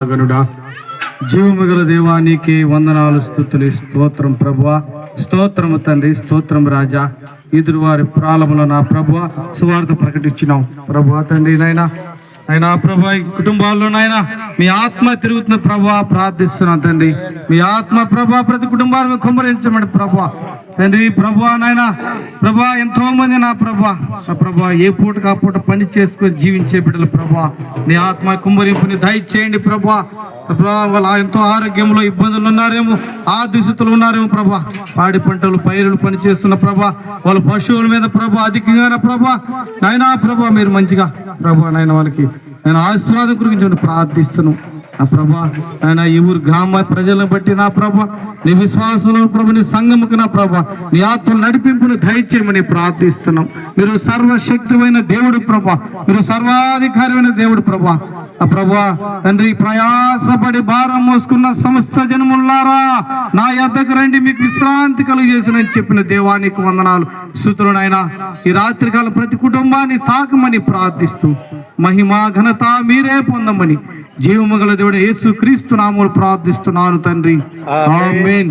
గనుడా జీవముగల దేవానికి వందనాలు స్తుతులు స్తోత్రం ప్రభువా, స్తోత్రము తండ్రి, స్తోత్రం రాజా. ఎదురు వారి ప్రారంభంలో నా ప్రభువా సువార్త ప్రకటించినాం ప్రభువా తండ్రి. నైనా ప్రభా ఈ కుటుంబాల్లో నాయన మీ ఆత్మ తిరుగుతున్న ప్రభా ప్రార్థిస్తున్నాం తండ్రి. మీ ఆత్మ ప్రభా ప్రతి కుటుంబాలను కుమ్మరించమని ప్రభా తండ్రి. ప్రభా నాయన ప్రభా ఎంతో మంది నా ప్రభా ఏ పూటకు ఆ పూట పని చేసుకొని జీవించే బిడ్డలు ప్రభా నీ ఆత్మ కుమ్మరింపుని దయచేయండి ప్రభా. వాళ్ళ ఎంతో ఆరోగ్యంలో ఇబ్బందులు ఉన్నారేమో, ఆ దిశతులు ఉన్నారేమో ప్రభా. పాడి పంటలు పైరులు పని చేస్తున్న ప్రభా, వాళ్ళ పశువుల మీద ప్రభా అధికంగా ప్రభా నాయనా ప్రభా మీరు మంచిగా ప్రభా నాయన వాళ్ళకి నేను ఆశీర్వాదం గురించి ప్రార్థిస్తున్నాను నా ప్రభా. ఆయన ఈ ఊరు గ్రామ ప్రజలను బట్టి నా ప్రభా నీ విశ్వాసంలో ప్రభు నీ సంఘముకు నా ప్రభా నీ ఆత్మ నడిపింపును దయచేయమని ప్రార్థిస్తున్నాం. మీరు సర్వశక్తిమైన దేవుడు ప్రభా, మీరు సర్వాధికారమైన దేవుడు ప్రభా. ఆ ప్రభా తండ్రి ప్రయాసపడి భారం మోసుకున్న సమస్త జనములారా నా యొద్దకు రండి, మీకు విశ్రాంతి కలుగజేసినని చెప్పిన దేవానికి వందనాలు స్తుతులు నాయన. ఈ రాత్రికాలం ప్రతి కుటుంబాన్ని తాకమని ప్రార్థిస్తూ మహిమా ఘనత మీరే పొందమని జీవముగల దేవుడు యేసు క్రీస్తు నామములో ప్రార్థిస్తున్నాను తండ్రి. ఆమేన్.